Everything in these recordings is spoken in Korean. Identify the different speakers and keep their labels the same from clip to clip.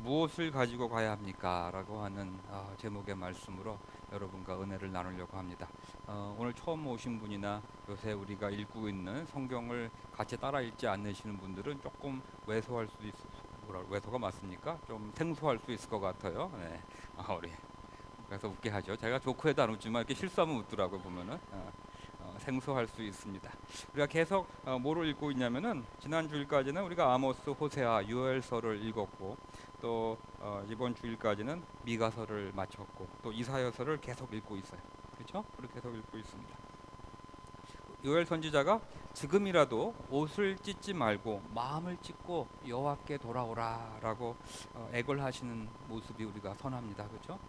Speaker 1: 무엇을 가지고 가야 합니까? 라고 하는 제목의 말씀으로 여러분과 은혜를 나누려고 합니다. 오늘 처음 오신 분이나 요새 우리가 읽고 있는 성경을 같이 따라 읽지 않으시는 분들은 조금 왜소할 수도 왜소가 맞습니까? 좀 생소할 수 있을 것 같아요. 네. 우리 그래서 웃게 하죠. 제가 조크에도 안 웃지만 이렇게 실수하면 웃더라고요. 보면은 생소할 수 있습니다. 우리가 계속 뭐를 읽고 있냐면은 지난 주일까지는 우리가 아모스, 호세아, 요엘서를 읽었고 또 이번 주일까지는 미가서를 마쳤고 또 이사야서를 계속 읽고 있어요. 그렇죠? 그렇게 계속 읽고 있습니다. 요엘 선지자가 지금이라도 옷을 찢지 말고 마음을 찢고 여호와께 돌아오라라고 애걸 하시는 모습이 우리가 선합니다. 그렇죠?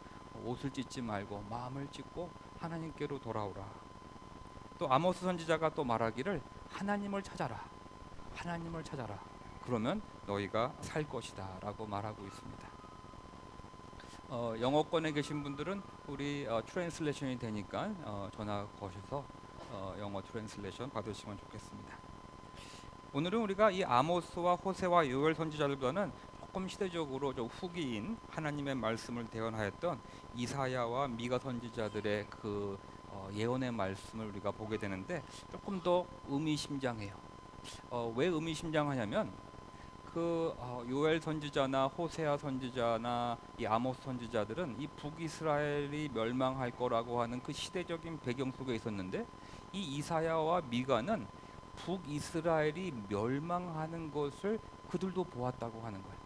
Speaker 1: 옷을 찢지 말고 마음을 찢고 하나님께로 돌아오라. 또 아모스 선지자가 또 말하기를 하나님을 찾아라. 하나님을 찾아라. 그러면 너희가 살 것이다라고 말하고 있습니다. 영어권에 계신 분들은 우리 트랜슬레이션이 되니까 전화 거셔서 영어 트랜슬레이션 받으시면 좋겠습니다. 오늘은 우리가 이 아모스와 호세와 요엘 선지자들보다는 조금 시대적으로 좀 후기인 하나님의 말씀을 대언하였던 이사야와 미가 선지자들의 그 예언의 말씀을 우리가 보게 되는데 조금 더 의미심장해요. 왜 의미심장하냐면 그 요엘 선지자나 호세아 선지자나 이 아모스 선지자들은 이 북이스라엘이 멸망할 거라고 하는 그 시대적인 배경 속에 있었는데 이 이사야와 미가는 북이스라엘이 멸망하는 것을 그들도 보았다고 하는 거예요.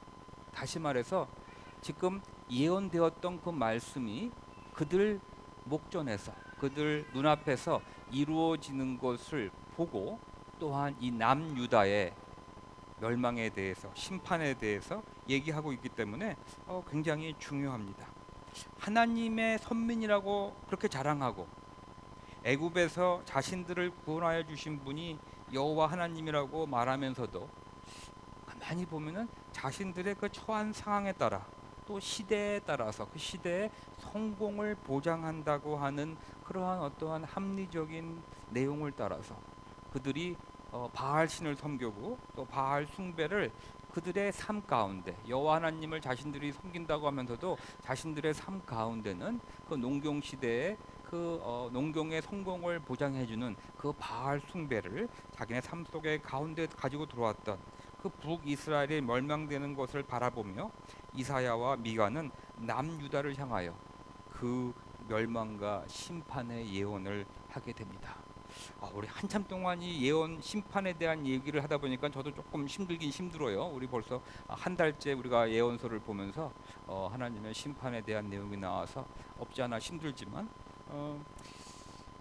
Speaker 1: 다시 말해서 지금 예언되었던 그 말씀이 그들 목전에서 그들 눈앞에서 이루어지는 것을 보고 또한 이 남유다의 멸망에 대해서 심판에 대해서 얘기하고 있기 때문에 굉장히 중요합니다. 하나님의 선민이라고 그렇게 자랑하고 애굽에서 자신들을 구원하여 주신 분이 여호와 하나님이라고 말하면서도 가만히 보면은 자신들의 그 처한 상황에 따라 또 시대에 따라서 그 시대의 성공을 보장한다고 하는 그러한 어떠한 합리적인 내용을 따라서 그들이 바알 신을 섬기고 또 바알 숭배를 그들의 삶 가운데 여호와 하나님을 자신들이 섬긴다고 하면서도 자신들의 삶 가운데는 그 농경 시대에 그 농경의 성공을 보장해주는 그 바알 숭배를 자기네 삶 속에 가운데 가지고 들어왔던 그 북이스라엘이 멸망되는 것을 바라보며 이사야와 미가는 남유다를 향하여 그 멸망과 심판의 예언을 하게 됩니다. 우리 한참 동안 이 예언 심판에 대한 얘기를 하다 보니까 저도 조금 힘들긴 힘들어요. 우리 벌써 한 달째 우리가 예언서를 보면서 하나님의 심판에 대한 내용이 나와서 없지 않아 힘들지만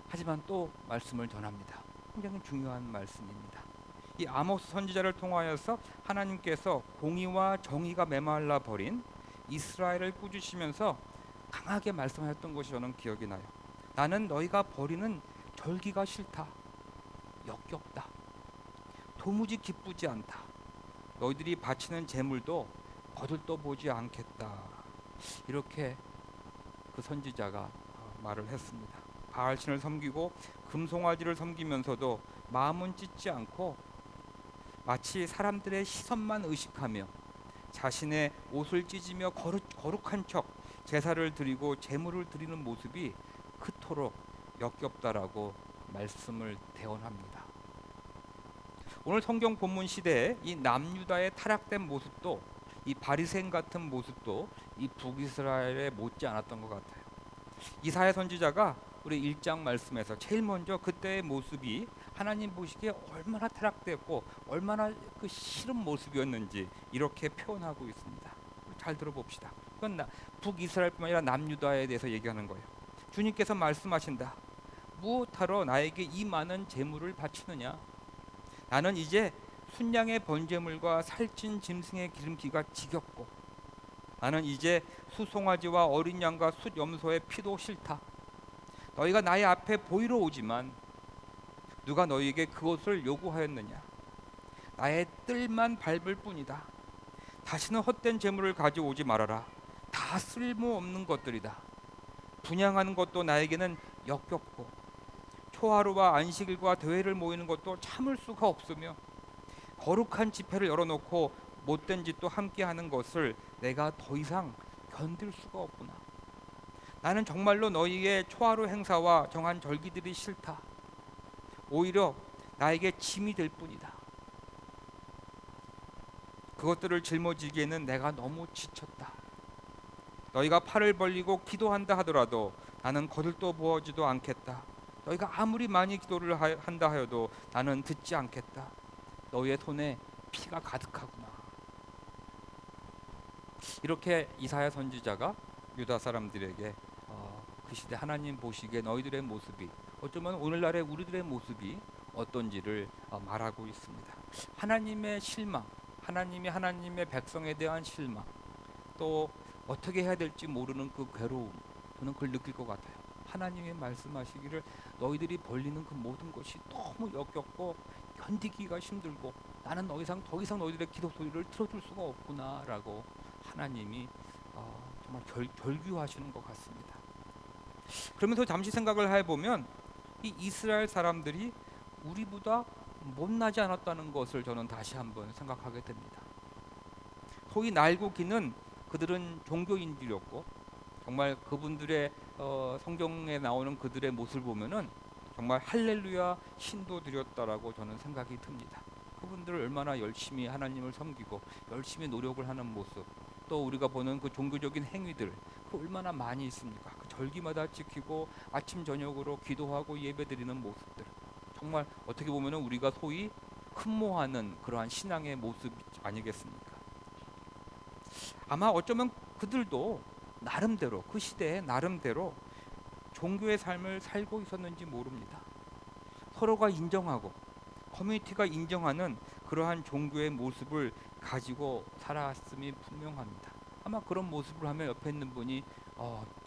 Speaker 1: 하지만 또 말씀을 전합니다. 굉장히 중요한 말씀입니다. 이 아모스 선지자를 통하여서 하나님께서 공의와 정의가 메말라 버린 이스라엘을 꾸짖으시면서 강하게 말씀하셨던 것이 저는 기억이 나요. 나는 너희가 버리는 절기가 싫다. 역겹다. 도무지 기쁘지 않다. 너희들이 바치는 제물도 거들떠 보지 않겠다. 이렇게 그 선지자가 말을 했습니다. 바알신을 섬기고 금송아지를 섬기면서도 마음은 찢지 않고 마치 사람들의 시선만 의식하며 자신의 옷을 찢으며 거룩한 척 제사를 드리고 제물을 드리는 모습이 그토록 역겹다라고 말씀을 대언합니다. 오늘 성경 본문 시대에 이 남유다의 타락된 모습도 이 바리새인 같은 모습도 이 북이스라엘에 못지 않았던 것 같아요. 이사야 선지자가 우리 1장 말씀에서 제일 먼저 그때의 모습이 하나님 보시기에 얼마나 타락됐고 얼마나 그 싫은 모습이었는지 이렇게 표현하고 있습니다. 잘 들어봅시다. 그건 북이스라엘뿐만 아니라 남유다에 대해서 얘기하는 거예요. 주님께서 말씀하신다. 무엇하러 나에게 이 많은 제물을 바치느냐? 나는 이제 순양의 번제물과 살찐 짐승의 기름기가 지겹고 나는 이제 수송아지와 어린 양과 숫염소의 피도 싫다. 너희가 나의 앞에 보이러 오지만 누가 너희에게 그것을 요구하였느냐? 나의 뜰만 밟을 뿐이다. 다시는 헛된 제물을 가져오지 말아라. 다 쓸모없는 것들이다. 분향하는 것도 나에게는 역겹고 초하루와 안식일과 대회를 모이는 것도 참을 수가 없으며 거룩한 집회를 열어놓고 못된 짓도 함께 하는 것을 내가 더 이상 견딜 수가 없구나. 나는 정말로 너희의 초하루 행사와 정한 절기들이 싫다. 오히려 나에게 짐이 될 뿐이다. 그것들을 짊어지기에는 내가 너무 지쳤다. 너희가 팔을 벌리고 기도한다 하더라도 나는 거들떠 보지도 않겠다. 너희가 아무리 많이 기도를 한다 하여도 나는 듣지 않겠다. 너희의 손에 피가 가득하구나. 이렇게 이사야 선지자가 유다 사람들에게 그 시대 하나님 보시기에 너희들의 모습이, 어쩌면 오늘날의 우리들의 모습이 어떤지를 말하고 있습니다. 하나님의 실망, 하나님의 백성에 대한 실망, 또 어떻게 해야 될지 모르는 그 괴로움, 저는 그걸 느낄 것 같아요. 하나님이 말씀하시기를 너희들이 벌리는 그 모든 것이 너무 역겹고 견디기가 힘들고 나는 더 이상 너희들의 기도 소리를 들어줄 수가 없구나라고 하나님이 정말 결규하시는 것 같습니다. 그러면서 잠시 생각을 해보면 이 이스라엘 사람들이 우리보다 못나지 않았다는 것을 저는 다시 한번 생각하게 됩니다. 소위 날고 기는 그들은 종교인들이었고, 정말 그분들의 성경에 나오는 그들의 모습을 보면은 정말 할렐루야 신도들이었다라고 저는 생각이 듭니다. 그분들 얼마나 열심히 하나님을 섬기고 열심히 노력을 하는 모습, 또 우리가 보는 그 종교적인 행위들, 그 얼마나 많이 있습니까? 그 절기마다 지키고 아침 저녁으로 기도하고 예배드리는 모습들, 정말 어떻게 보면은 우리가 소위 흠모하는 그러한 신앙의 모습 아니겠습니까? 아마 어쩌면 그들도 나름대로, 그 시대에 나름대로 종교의 삶을 살고 있었는지 모릅니다. 서로가 인정하고 커뮤니티가 인정하는 그러한 종교의 모습을 가지고 살아왔음이 분명합니다. 아마 그런 모습을 하면 옆에 있는 분이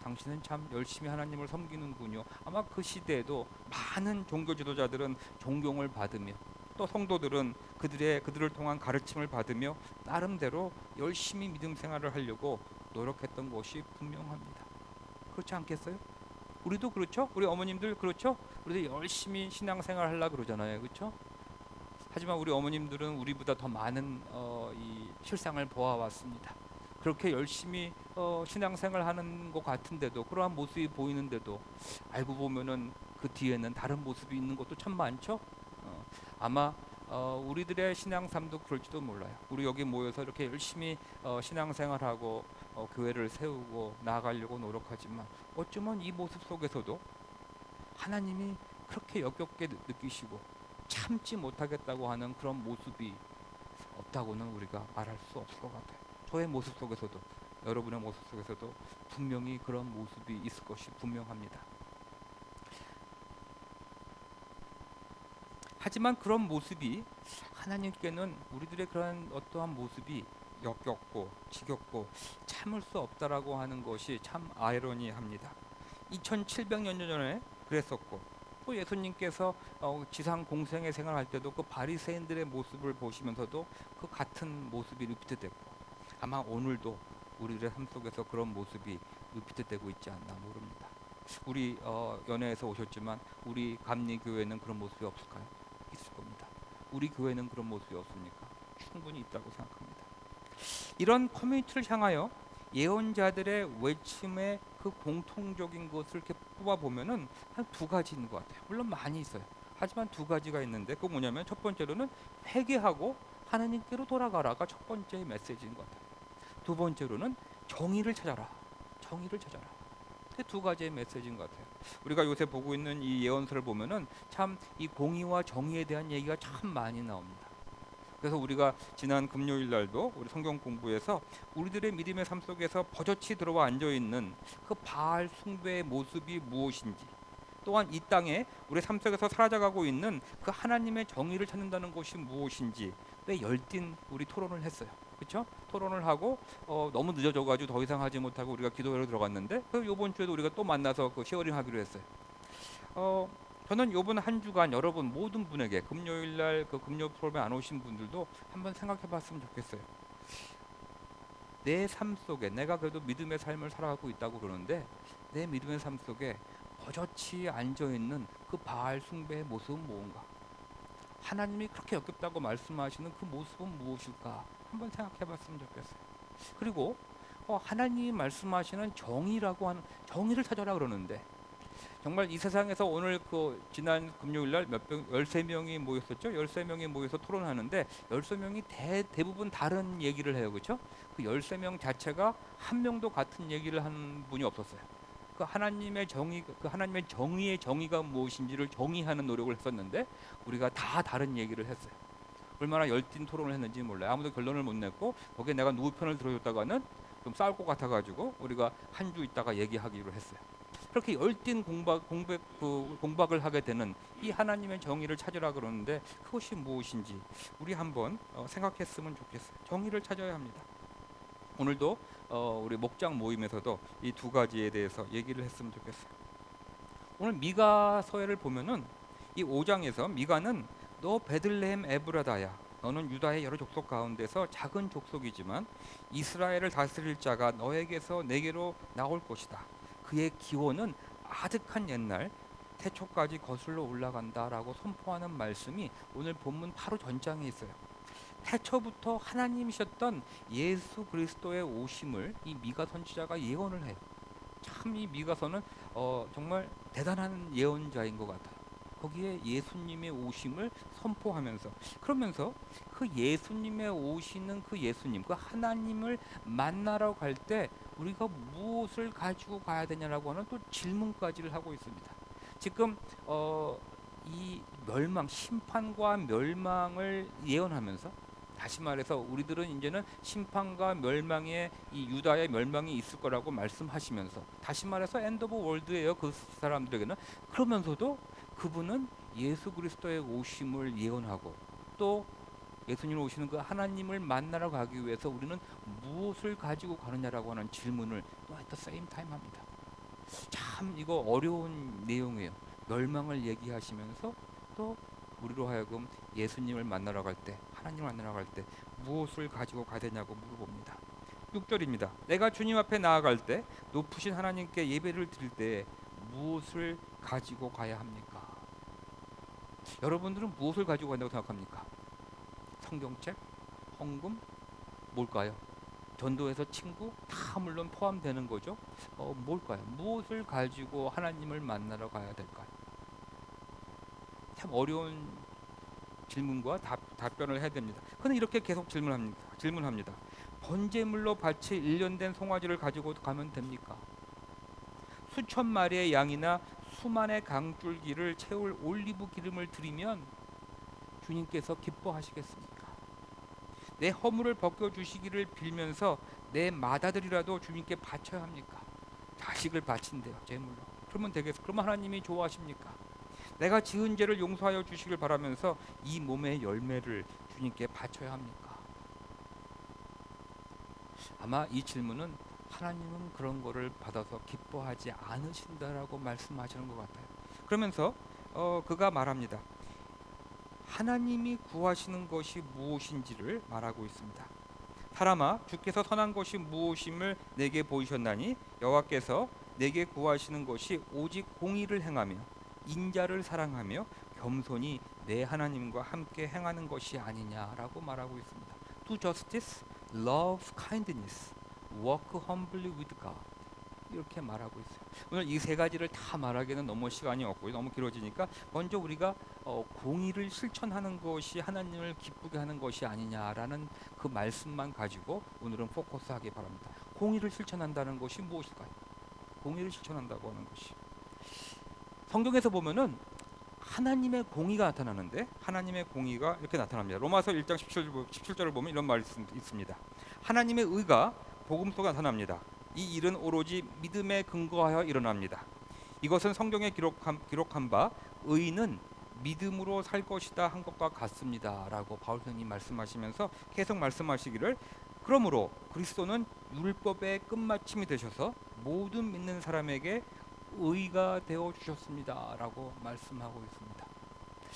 Speaker 1: 당신은 참 열심히 하나님을 섬기는군요. 아마 그 시대에도 많은 종교 지도자들은 존경을 받으며, 또 성도들은 그들을 통한 가르침을 받으며 나름대로 열심히 믿음 생활을 하려고 노력했던 것이 분명합니다. 그렇지 않겠어요? 우리도 그렇죠? 우리 어머님들 그렇죠? 우리도 열심히 신앙생활 하려고 그러잖아요. 그렇죠? 하지만 우리 어머님들은 우리보다 더 많은 이 실상을 보아왔습니다. 그렇게 열심히 신앙생활 하는 것 같은데도, 그러한 모습이 보이는데도 알고 보면은 그 뒤에는 다른 모습이 있는 것도 참 많죠. 아마 우리들의 신앙 삶도 그럴지도 몰라요. 우리 여기 모여서 이렇게 열심히 신앙생활하고 교회를 세우고 나아가려고 노력하지만 어쩌면 이 모습 속에서도 하나님이 그렇게 역겹게 느끼시고 참지 못하겠다고 하는 그런 모습이 없다고는 우리가 말할 수 없을 것 같아요. 저의 모습 속에서도, 여러분의 모습 속에서도 분명히 그런 모습이 있을 것이 분명합니다. 하지만 그런 모습이 하나님께는 우리들의 그런 어떠한 모습이 역겹고 지겹고 참을 수 없다라고 하는 것이 참 아이러니합니다. 2700년 전에 그랬었고, 또 예수님께서 지상 공생의 생활할 때도 그 바리새인들의 모습을 보시면서도 그 같은 모습이 리피트됐고, 아마 오늘도 우리의 삶 속에서 그런 모습이 리피트되고 있지 않나 모릅니다. 우리 연회에서 오셨지만 우리 감리교회는 그런 모습이 없을까요? 있을 겁니다. 우리 교회는 그런 모습이 없습니까? 충분히 있다고 생각합니다. 이런 커뮤니티를 향하여 예언자들의 외침의 그 공통적인 것을 이렇게 뽑아 보면은 한 두 가지 있는 것 같아요. 물론 많이 있어요. 하지만 두 가지가 있는데, 그 뭐냐면 첫 번째로는 회개하고 하나님께로 돌아가라가 첫 번째 메시지인 것 같아요. 두 번째로는 정의를 찾아라. 정의를 찾아라. 두 가지의 메시지인 것 같아요. 우리가 요새 보고 있는 이 예언서를 보면은 참 이 공의와 정의에 대한 얘기가 참 많이 나옵니다. 그래서 우리가 지난 금요일 날도 우리 성경 공부에서 우리들의 믿음의 삶 속에서 버젓이 들어와 앉아 있는 그 바알 숭배의 모습이 무엇인지, 또한 이 땅에 우리 삶 속에서 사라져가고 있는 그 하나님의 정의를 찾는다는 것이 무엇인지 왜 열띤 우리 토론을 했어요. 그렇죠? 토론을 하고 너무 늦어져가지고 더 이상 하지 못하고 우리가 기도회로 들어갔는데, 그 이번 주에도 우리가 또 만나서 그 쉐어링 하기로 했어요. 저는 이번 한 주간 여러분 모든 분에게 금요일 날 그 금요 프로그램 안 오신 분들도 한번 생각해봤으면 좋겠어요. 내 삶 속에 내가 그래도 믿음의 삶을 살아가고 있다고 그러는데, 내 믿음의 삶 속에 버젓이 앉아 있는 그 바알 숭배의 모습은 무엇인가? 하나님이 그렇게 역겹다고 말씀하시는 그 모습은 무엇일까? 한번 생각해봤으면 좋겠어요. 그리고 하나님이 말씀하시는 정의라고 하는 정의를 찾아라 그러는데 정말 이 세상에서 오늘 그 지난 금요일 날 13명이 모였었죠. 13명이 모여서 토론하는데 13명이 대부분 다른 얘기를 해요. 그렇죠? 그 13명 자체가 한 명도 같은 얘기를 하는 분이 없었어요. 그 하나님의 정의, 그 하나님의 정의의 정의가 무엇인지를 정의하는 노력을 했었는데 우리가 다 다른 얘기를 했어요. 얼마나 열띤 토론을 했는지 몰라요. 아무도 결론을 못 냈고 거기에 내가 누구 편을 들어줬다가는 좀 싸울 것 같아가지고 우리가 한 주 있다가 얘기하기로 했어요. 그렇게 열띤 공박을 하게 되는 이 하나님의 정의를 찾으라 그러는데 그것이 무엇인지 우리 한번 생각했으면 좋겠어요. 정의를 찾아야 합니다. 오늘도 우리 목장 모임에서도 이 두 가지에 대해서 얘기를 했으면 좋겠어요. 오늘 미가서를 보면은 이 5장에서 미가는 너 베들레헴 에브라다야 너는 유다의 여러 족속 가운데서 작은 족속이지만 이스라엘을 다스릴 자가 너에게서 내게로 나올 것이다. 그의 기원은 아득한 옛날 태초까지 거슬러 올라간다라고 선포하는 말씀이 오늘 본문 바로 전장에 있어요. 태초부터 하나님이셨던 예수 그리스도의 오심을 이 미가 선지자가 예언을 해요. 참 이 미가서는 정말 대단한 예언자인 것 같아요. 거기에 예수님의 오심을 선포하면서 그러면서 그 예수님의 오시는 그 예수님, 그 하나님을 만나러 갈 때 우리가 무엇을 가지고 가야 되냐라고 하는 또 질문까지를 하고 있습니다. 지금 이 멸망, 심판과 멸망을 예언하면서 다시 말해서 우리들은 이제는 심판과 멸망의 이 유다의 멸망이 있을 거라고 말씀하시면서 다시 말해서 엔드 오브 월드예요. 그 사람들에게는. 그러면서도 그분은 예수 그리스도의 오심을 예언하고 또 예수님 오시는 그 하나님을 만나러 가기 위해서 우리는 무엇을 가지고 가느냐라고 하는 질문을 또 at the same time 합니다. 참 이거 어려운 내용이에요. 멸망을 얘기하시면서 또 우리로 하여금 예수님을 만나러 갈 때, 하나님을 만나러 갈 때 무엇을 가지고 가야 되냐고 물어봅니다. 6절입니다. 내가 주님 앞에 나아갈 때 높으신 하나님께 예배를 드릴 때 무엇을 가지고 가야 합니까? 여러분들은 무엇을 가지고 간다고 생각합니까? 성경책, 헌금, 뭘까요? 전도에서 친구 다 물론 포함되는 거죠. 뭘까요? 무엇을 가지고 하나님을 만나러 가야 될까요? 참 어려운 질문과 답변을 해야 됩니다. 그는 이렇게 계속 질문합니다. 번제물로 바칠 1년 된 송아지를 가지고 가면 됩니까? 수천 마리의 양이나 수만의 강줄기를 채울 올리브 기름을 드리면 주님께서 기뻐하시겠습니까? 내 허물을 벗겨주시기를 빌면서 내 맏아들이라도 주님께 바쳐야 합니까? 자식을 바친대요, 제물로. 그러면 되겠어. 그러면 하나님이 좋아하십니까? 내가 지은 죄를 용서하여 주시길 바라면서 이 몸의 열매를 주님께 바쳐야 합니까? 아마 이 질문은 하나님은 그런 거를 받아서 기뻐하지 않으신다라고 말씀하시는 것 같아요. 그러면서 그가 말합니다. 하나님이 구하시는 것이 무엇인지를 말하고 있습니다. 사람아 주께서 선한 것이 무엇임을 내게 보이셨나니 여호와께서 내게 구하시는 것이 오직 공의를 행하며 인자를 사랑하며 겸손히 내 하나님과 함께 행하는 것이 아니냐라고 말하고 있습니다. Do justice, love kindness, walk humbly with God. 이렇게 말하고 있어요. 오늘 이 세 가지를 다 말하기에는 너무 시간이 없고 너무 길어지니까 먼저 우리가 공의를 실천하는 것이 하나님을 기쁘게 하는 것이 아니냐라는 그 말씀만 가지고 오늘은 포커스하기 바랍니다. 공의를 실천한다는 것이 무엇일까요? 공의를 실천한다고 하는 것이 성경에서 보면은 하나님의 공의가 나타나는데 하나님의 공의가 이렇게 나타납니다. 로마서 1장 17절을 보면 이런 말이 있습니다. 하나님의 의가 복음 속에 나타납니다. 이 일은 오로지 믿음에 근거하여 일어납니다. 이것은 성경에 기록한 바 의인은 믿음으로 살 것이다 한 것과 같습니다 라고 바울 선생님이 말씀하시면서 계속 말씀하시기를 그러므로 그리스도는 율법의 끝마침이 되셔서 모든 믿는 사람에게 의가 되어 주셨습니다 라고 말씀하고 있습니다.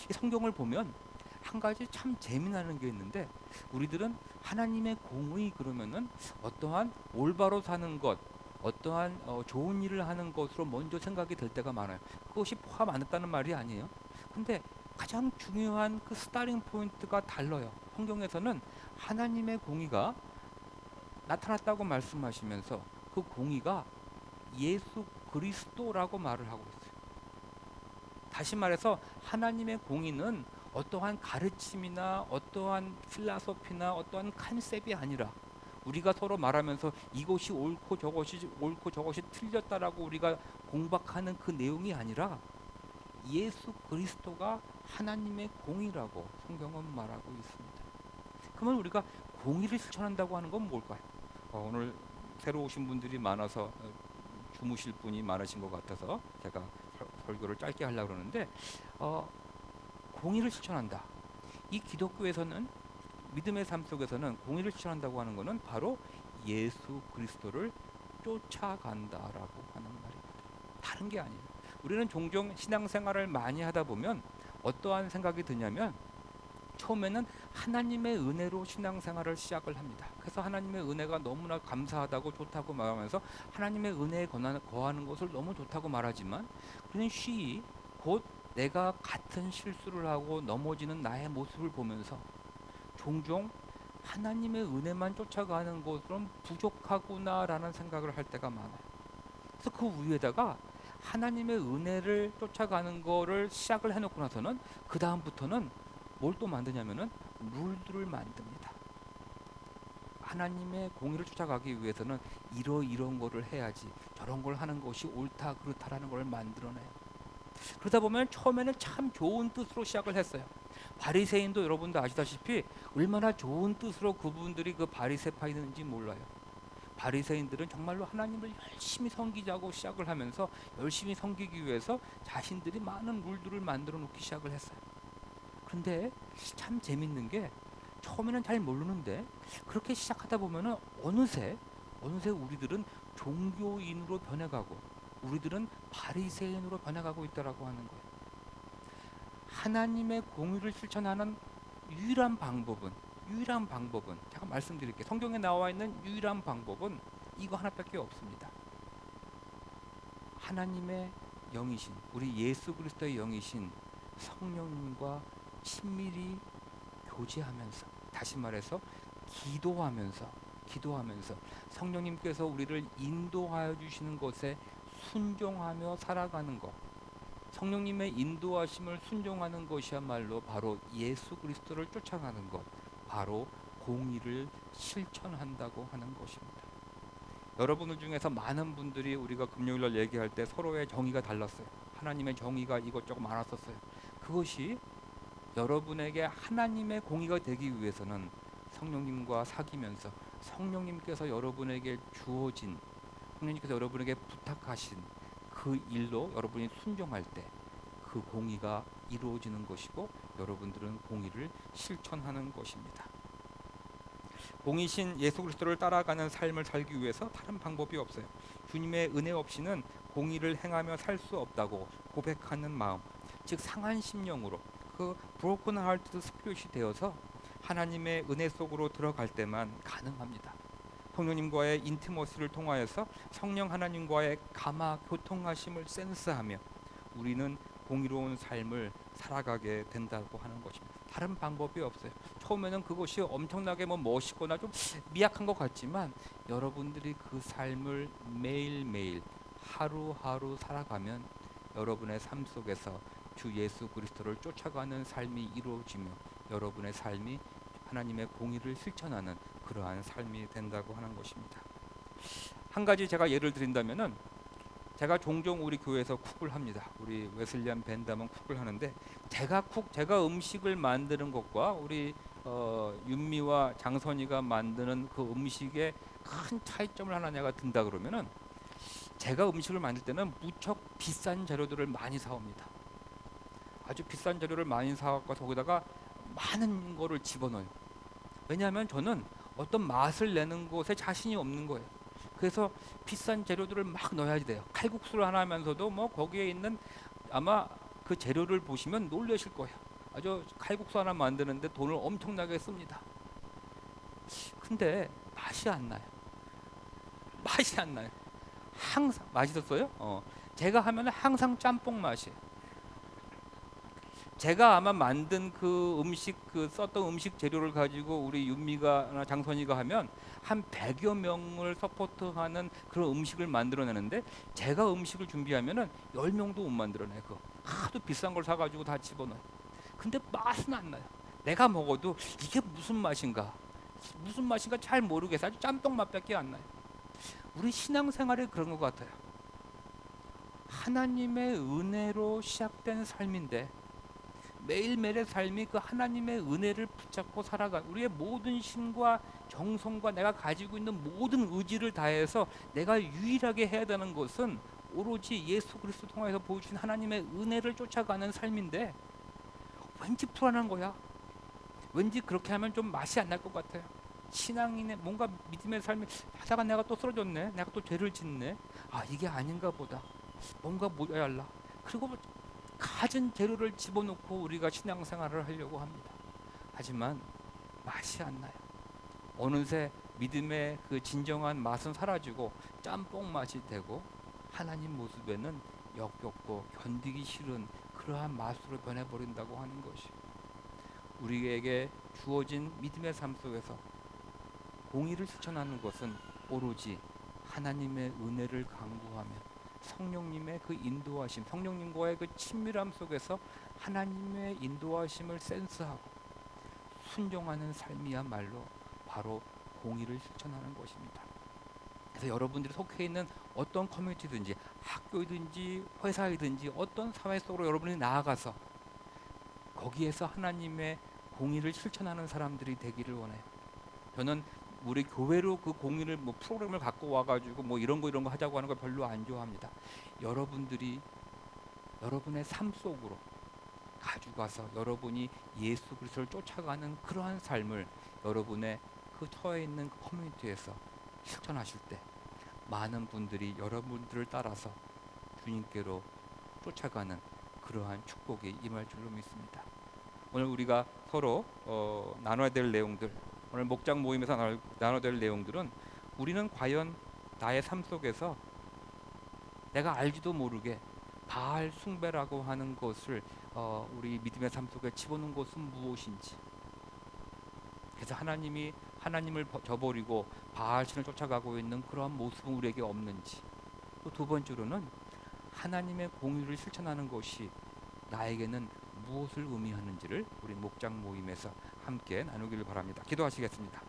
Speaker 1: 이 성경을 보면 한 가지 참 재미나는 게 있는데 우리들은 하나님의 공의 그러면은 어떠한 올바로 사는 것 어떠한 좋은 일을 하는 것으로 먼저 생각이 될 때가 많아요. 그것이 포함 안 했다는 말이 아니에요. 근데 가장 중요한 그 스타팅 포인트가 달라요. 성경에서는 하나님의 공의가 나타났다고 말씀하시면서 그 공의가 예수 그리스도라고 말을 하고 있어요. 다시 말해서 하나님의 공의는 어떠한 가르침이나 어떠한 필라소피나 어떠한 컨셉이 아니라 우리가 서로 말하면서 이것이 옳고 저것이 틀렸다라고 우리가 공박하는 그 내용이 아니라 예수 그리스도가 하나님의 공의라고 성경은 말하고 있습니다. 그러면 우리가 공의를 실천한다고 하는 건 뭘까요? 오늘 새로 오신 분들이 많아서 주무실 분이 많으신 것 같아서 제가 설교를 짧게 하려고 그러는데 공의를 실천한다. 이 기독교에서는 믿음의 삶 속에서는 공의를 실천한다고 하는 것은 바로 예수 그리스도를 쫓아간다라고 하는 말입니다. 다른 게 아니에요. 우리는 종종 신앙생활을 많이 하다 보면 어떠한 생각이 드냐면 처음에는 하나님의 은혜로 신앙생활을 시작을 합니다. 그래서 하나님의 은혜가 너무나 감사하다고 좋다고 말하면서 하나님의 은혜에 거하는 것을 너무 좋다고 말하지만 그는 쉬이 곧 내가 같은 실수를 하고 넘어지는 나의 모습을 보면서 종종 하나님의 은혜만 쫓아가는 것은 부족하구나라는 생각을 할 때가 많아요. 그래서 그 위에다가 하나님의 은혜를 쫓아가는 거를 시작을 해놓고 나서는 그 다음부터는 뭘 또 만드냐면은 룰들을 만듭니다. 하나님의 공의를 쫓아가기 위해서는 이런 거를 해야지 저런 걸 하는 것이 옳다 그렇다라는 걸 만들어내요. 그러다 보면 처음에는 참 좋은 뜻으로 시작을 했어요. 바리새인도 여러분도 아시다시피 얼마나 좋은 뜻으로 그분들이 그 바리새파이는지 몰라요. 바리새인들은 정말로 하나님을 열심히 섬기자고 시작을 하면서 열심히 섬기기 위해서 자신들이 많은 룰들을 만들어 놓기 시작을 했어요. 그런데 참 재밌는 게 처음에는 잘 모르는데 그렇게 시작하다 보면은 어느새 우리들은 종교인으로 변해가고 우리들은 바리새인으로 변해가고 있다라고 하는 거예요. 하나님의 공의를 실천하는 유일한 방법은 제가 말씀드릴게요. 성경에 나와 있는 유일한 방법은 이거 하나밖에 없습니다. 하나님의 영이신 우리 예수 그리스도의 영이신 성령님과 친밀히 교제하면서 다시 말해서 기도하면서 성령님께서 우리를 인도하여 주시는 것에 순종하며 살아가는 것 성령님의 인도하심을 순종하는 것이야말로 바로 예수 그리스도를 쫓아가는 것 바로 공의를 실천한다고 하는 것입니다. 여러분들 중에서 많은 분들이 우리가 금요일날 얘기할 때 서로의 정의가 달랐어요. 하나님의 정의가 이것저것 많았었어요. 그것이 여러분에게 하나님의 공의가 되기 위해서는 성령님과 사귀면서 성령님께서 여러분에게 주어진 성령님께서 여러분에게 부탁하신 그 일로 여러분이 순종할 때 그 공의가 이루어지는 것이고 여러분들은 공의를 실천하는 것입니다. 공의신 예수 그리스도를 따라가는 삶을 살기 위해서 다른 방법이 없어요. 주님의 은혜 없이는 공의를 행하며 살 수 없다고 고백하는 마음, 즉 상한 심령으로 그 브로큰 하트 스피릿이 되어서 하나님의 은혜 속으로 들어갈 때만 가능합니다. 성령님과의 인티머시를 통하여서 성령 하나님과의 감화 교통하심을 센스하며 우리는 공의로운 삶을 살아가게 된다고 하는 것입니다. 다른 방법이 없어요. 처음에는 그것이 엄청나게 멋있거나 좀 미약한 것 같지만 여러분들이 그 삶을 매일매일 하루하루 살아가면 여러분의 삶 속에서 주 예수 그리스도를 쫓아가는 삶이 이루어지며 여러분의 삶이 하나님의 공의를 실천하는 그러한 삶이 된다고 하는 것입니다. 한 가지 제가 예를 드린다면은 제가 종종 우리 교회에서 쿡을 합니다. 우리 웨슬리안 밴드하면 쿡을 하는데 제가 음식을 만드는 것과 우리 윤미와 장선이가 만드는 그 음식에 큰 차이점을 하나 내가 든다 그러면은 제가 음식을 만들 때는 무척 비싼 재료들을 많이 사옵니다. 아주 비싼 재료를 많이 사갖고 거기다가 많은 거를 집어넣어요. 왜냐하면 저는 어떤 맛을 내는 것에 자신이 없는 거예요. 그래서 비싼 재료들을 막 넣어야 돼요. 칼국수를 하나 하면서도 거기에 있는 아마 그 재료를 보시면 놀라실 거예요. 아주 칼국수 하나 만드는데 돈을 엄청나게 씁니다. 근데 맛이 안 나요. 항상 맛있었어요? 제가 하면 항상 짬뽕 맛이에요. 제가 아마 만든 그 음식 그 썼던 음식 재료를 가지고 우리 윤미가 장선이가 하면 한 100여 명을 서포트하는 그런 음식을 만들어내는데 제가 음식을 준비하면은 10명도 못 만들어내. 그 하도 비싼 걸 사가지고 다 집어넣어요. 근데 맛은 안 나요. 내가 먹어도 이게 무슨 맛인가 잘 모르겠어. 아주 짬뽕 맛밖에 안 나요. 우리 신앙생활에 그런 것 같아요. 하나님의 은혜로 시작된 삶인데 매일매일의 삶이 그 하나님의 은혜를 붙잡고 살아가 우리의 모든 힘과 정성과 내가 가지고 있는 모든 의지를 다해서 내가 유일하게 해야 되는 것은 오로지 예수 그리스도 통해서 보여주신 하나님의 은혜를 쫓아가는 삶인데 왠지 불안한 거야. 왠지 그렇게 하면 좀 맛이 안 날 것 같아요. 신앙인의 뭔가 믿음의 삶이 하다가 내가 또 쓰러졌네. 내가 또 죄를 짓네. 아 이게 아닌가 보다. 뭔가 모자랄라. 그리고 가진 재료를 집어넣고 우리가 신앙생활을 하려고 합니다. 하지만 맛이 안 나요. 어느새 믿음의 그 진정한 맛은 사라지고 짬뽕 맛이 되고 하나님 모습에는 역겹고 견디기 싫은 그러한 맛으로 변해버린다고 하는 것이 우리에게 주어진 믿음의 삶 속에서 공의를 실천하는 것은 오로지 하나님의 은혜를 간구하며 성령님의 그 인도하심, 성령님과의 그 친밀함 속에서 하나님의 인도하심을 센스하고 순종하는 삶이야말로 바로 공의를 실천하는 것입니다. 그래서 여러분들이 속해 있는 어떤 커뮤니티든지 학교이든지 회사이든지 어떤 사회 속으로 여러분이 나아가서 거기에서 하나님의 공의를 실천하는 사람들이 되기를 원해요. 저는 우리 교회로 그 공의를 뭐 프로그램을 갖고 와가지고 뭐 이런 거 하자고 하는 걸 별로 안 좋아합니다. 여러분들이 여러분의 삶 속으로 가져가서 여러분이 예수 그리스도를 쫓아가는 그러한 삶을 여러분의 그 처해 있는 그 커뮤니티에서 실천하실 때 많은 분들이 여러분들을 따라서 주님께로 쫓아가는 그러한 축복이 임할 줄로 믿습니다. 오늘 우리가 서로 나눠야 될 내용들, 오늘 목장 모임에서 나눠야 될 내용들은 우리는 과연 나의 삶 속에서 내가 알지도 모르게 바알 숭배라고 하는 것을 우리 믿음의 삶 속에 집어넣은 것은 무엇인지, 그래서 하나님을 저버리고 바알 신을 쫓아가고 있는 그러한 모습은 우리에게 없는지, 또 두 번째로는 하나님의 공의를 실천하는 것이 나에게는 무엇을 의미하는지를 우리 목장 모임에서 함께 나누기를 바랍니다. 기도하시겠습니다.